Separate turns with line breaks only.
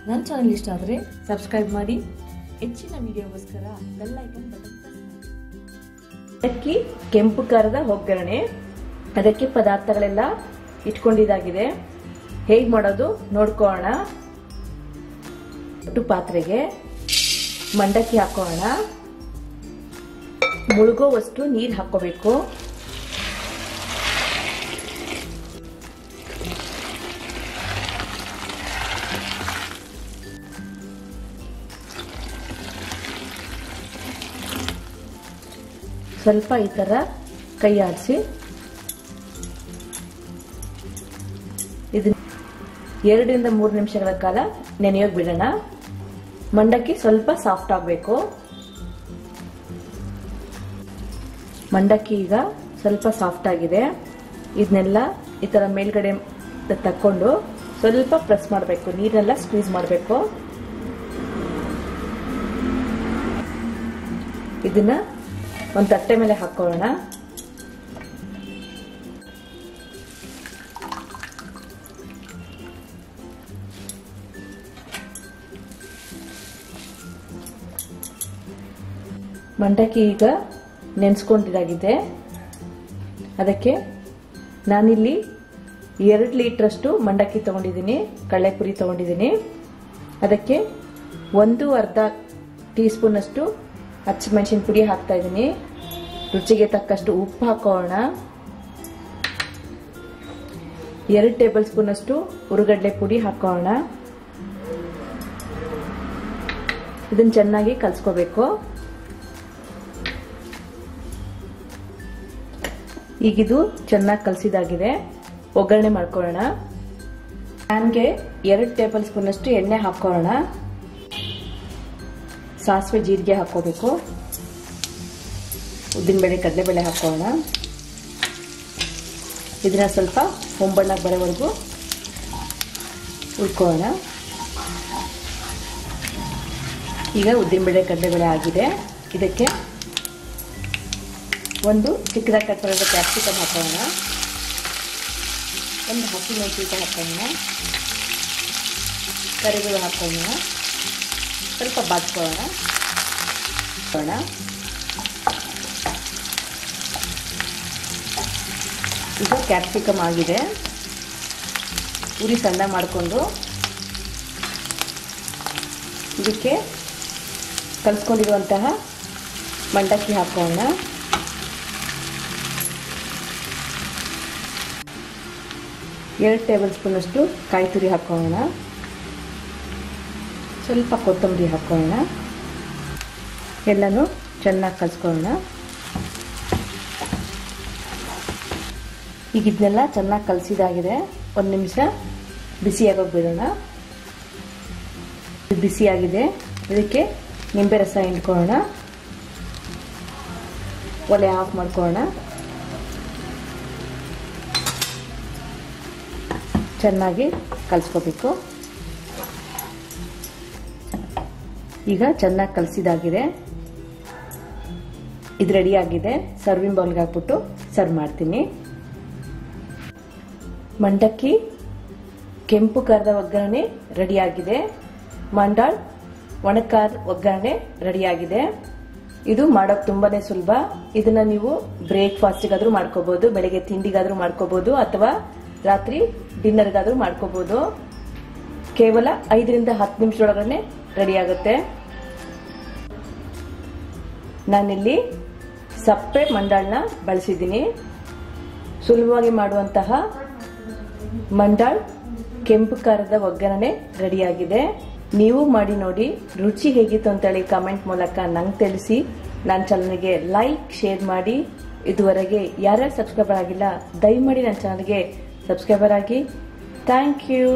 ನನ್ನ ಚಾನೆಲ್ ಇಷ್ಟ ಆದರೆ ಸಬ್ಸ್ಕ್ರೈಬ್ ಮಾಡಿ. ಹೆಚ್ಚಿನ ವಿಡಿಯೋಗೋಸ್ಕರ ಬೆಲ್ ಐಕಾನ್ ಬಟನ್ ಪ್ರೆಸ್ ಮಾಡಿ. ಅದಕ್ಕೆ ಕೆಂಪು ಖಾರದ ಒಗ್ಗರಣೆ, ಅದಕ್ಕೆ ಪದಾರ್ಥಗಳೆಲ್ಲ ಇಟ್ಕೊಂಡಿದ್ದಾಗಿದೆ. ಹೇಗೆ ಮಾಡೋದು ನೋಡ್ಕೊಳ್ಳೋಣ. ಒಟ್ಟು ಪಾತ್ರೆಗೆ ಮಂಡಕ್ಕಿ ಹಾಕೋಣ. ಮುಳುಗೋವಷ್ಟು ನೀರು ಹಾಕೋಬೇಕು. ಸ್ವಲ್ಪ ಈ ತರ ಕೈ ಆಡಿಸಿ ಇದನ್ನ 2 ರಿಂದ 3 ನಿಮಿಷಗಳ ಕಾಲ ನೆನೆಯೋಕೆ ಬಿಡೋಣ. ಮಂಡಕ್ಕಿ ಸ್ವಲ್ಪ ಸಾಫ್ಟ್ ಆಗಬೇಕು. ಮಂಡಕ್ಕಿ ಈಗ ಸ್ವಲ್ಪ ಸಾಫ್ಟ್ ಆಗಿದೆ. ಇದನ್ನೆಲ್ಲ ಈ ತರ ಮೇಲ್ಗಡೆ ತಕ್ಕೊಂಡು ಸ್ವಲ್ಪ ಪ್ರೆಸ್ ಮಾಡಬೇಕು. ನೀರೆಲ್ಲ ಸ್ಕ್ವೀಸ್ ಮಾಡಬೇಕು. ಇದನ್ನ ಒಂದು ತಟ್ಟೆ ಮೇಲೆ ಹಾಕೋಣ. ಮಂಡಕ್ಕಿ ಈಗ ನೆನೆಸ್ಕೊಂಡಿದ್ದಾಗಿದೆ. ಅದಕ್ಕೆ ನಾನಿಲ್ಲಿ 2 ಲೀಟರ್ ಮಂಡಕ್ಕಿ ತಗೊಂಡಿದ್ದೀನಿ, ಕಡಲೆಪುರಿ ತಗೊಂಡಿದ್ದೀನಿ. ಅದಕ್ಕೆ 1/2 ಟೀ ಸ್ಪೂನ್ ಅಷ್ಟು ಹಸಿಮೆಣಸಿನ ಪುಡಿ ಹಾಕ್ತಾ ಇದ್ದೀನಿ. ರುಚಿಗೆ ತಕ್ಕಷ್ಟು ಉಪ್ಪು ಹಾಕೋಣ. 2 ಟೇಬಲ್ ಸ್ಪೂನ್ ಅಷ್ಟು ಹುರಿಗಡಲೆ ಪುಡಿ ಹಾಕೋಣ. ಇದನ್ನ ಚೆನ್ನಾಗಿ ಕಲಸ್ಕೋಬೇಕು. ಈಗಿದು ಚೆನ್ನಾಗಿ ಕಲಸಿದಾಗಿದೆ. ಒಗ್ಗರಣೆ ಮಾಡ್ಕೊಳ್ಳೋಣ. ಪ್ಯಾನ್ಗೆ 2 ಟೇಬಲ್ ಸ್ಪೂನ್ ಅಷ್ಟು ಎಣ್ಣೆ ಹಾಕೋಣ. ಸಾಸಿವೆ ಜೀರಿಗೆ ಹಾಕೋಬೇಕು. ಉದ್ದಿನಬೇಳೆ ಕಡಲೆಬೇಳೆ ಹಾಕೋಣ. ಇದನ್ನ ಸ್ವಲ್ಪ ಹೊಂಬಣ್ಣ ಬರೋವರೆಗೂ ಹುರ್ಕೋಣ. ಈಗ ಉದ್ದಿನಬೇಳೆ ಕಡಲೆಬೇಳೆ ಆಗಿದೆ. ಇದಕ್ಕೆ ಒಂದು ಚಿಕ್ಕದಾಗಿ ಕಟ್ ಮಾಡಿದ ಕ್ಯಾಪ್ಸಿಕಮ್ ಹಾಕೋಣ. ಒಂದು ಹಸಿಮೆಣಸಿನಕಾಯಿ ಹಾಕೋಣ. ಕರಿಬೇವು ಹಾಕೋಣ. ಸ್ವಲ್ಪ ಬಾಚ್ಕೊಳ್ಳೋಣ. ಈಗ ಕ್ಯಾಪ್ಸಿಕಮ್ ಆಗಿದೆ. ಉರಿ ಸಣ್ಣ ಮಾಡಿಕೊಂಡು ಇದಕ್ಕೆ ಕಲಿಸ್ಕೊಂಡಿರುವಂತಹ ಮಂಡಕ್ಕಿ ಹಾಕೋಣ. ಎರಡು ಟೇಬಲ್ ಸ್ಪೂನ್ ಅಷ್ಟು ಕಾಯಿ ತುರಿ ಹಾಕೋಣ. ಸ್ವಲ್ಪ ಕೊತ್ತಂಬರಿ ಹಾಕೋಣ. ಎಲ್ಲನೂ ಚೆನ್ನಾಗಿ ಕಲಿಸ್ಕೊಳ್ಳೋಣ. ಈಗ ಇದನ್ನೆಲ್ಲ ಚೆನ್ನಾಗಿ ಕಲಸಿದಾಗಿದೆ. 1 ನಿಮಿಷ ಬಿಸಿಯಾಗೋಗಿ ಬಿಡೋಣ. ಬಿಸಿಯಾಗಿದೆ. ಇದಕ್ಕೆ ನಿಂಬೆ ರಸ ಹಿಂಡ್ಕೊಳ್ಳೋಣ. ಒಲೆ ಆಫ್ ಮಾಡ್ಕೊಳ್ಳೋಣ. ಚೆನ್ನಾಗಿ ಕಲಿಸ್ಕೋಬೇಕು. ಈಗ ಚೆನ್ನಾಗಿ ಕಲಸಿದಾಗಿದೆ. ಇದು ರೆಡಿ ಆಗಿದೆ. ಸರ್ವಿಂಗ್ ಬೌಲ್ಗೆ ಹಾಕ್ಬಿಟ್ಟು ಸರ್ವ್ ಮಾಡ್ತೀನಿ. ಮಂಡಕ್ಕಿ ಕೆಂಪು ಖಾರದ ಒಗ್ಗರಣೆ ರೆಡಿಯಾಗಿದೆ. ಮಂಡಾಳ್ ಒಣಖಾರ ಒಗ್ಗರಣೆ ರೆಡಿಯಾಗಿದೆ. ಇದು ಮಾಡೋಕೆ ತುಂಬಾನೇ ಸುಲಭ. ಇದನ್ನ ನೀವು ಬ್ರೇಕ್ಫಾಸ್ಟ್ಗಾದ್ರೂ ಮಾಡ್ಕೋಬಹುದು, ಬೆಳಗ್ಗೆ ತಿಂಡಿಗಾದ್ರೂ ಮಾಡ್ಕೋಬಹುದು, ಅಥವಾ ರಾತ್ರಿ ಡಿನ್ನರ್ಗಾದ್ರೂ ಮಾಡ್ಕೋಬಹುದು. ಕೇವಲ 5 ರಿಂದ 10 ನಿಮಿಷದೊಳಗಡೆ ರೆಡಿ ಆಗುತ್ತೆ. ನಾನಿಲ್ಲಿ ಸಪ್ಪೆ ಮಂಡಾಳನ್ನ ಬಳಸಿದ್ದೀನಿ. ಸುಲಭವಾಗಿ ಮಾಡುವಂತಹ ಮಂಡಾಳ್ ಕೆಂಪು ಖಾರದ ಒಗ್ಗರಣೆ ರೆಡಿಯಾಗಿದೆ. ನೀವು ಮಾಡಿ ನೋಡಿ. ರುಚಿ ಹೇಗಿತ್ತು ಅಂತೇಳಿ ಕಮೆಂಟ್ ಮೂಲಕ ನಂಗೆ ತಿಳಿಸಿ. ನನ್ನ ಚಾನಲ್ಗೆ ಲೈಕ್ ಶೇರ್ ಮಾಡಿ. ಇದುವರೆಗೆ ಯಾರ್ಯಾರು ಸಬ್ಸ್ಕ್ರೈಬರ್ ಆಗಿಲ್ಲ ದಯಮಾಡಿ ನನ್ನ ಚಾನಲ್ಗೆ ಸಬ್ಸ್ಕ್ರೈಬರ್ ಆಗಿ. Thank you.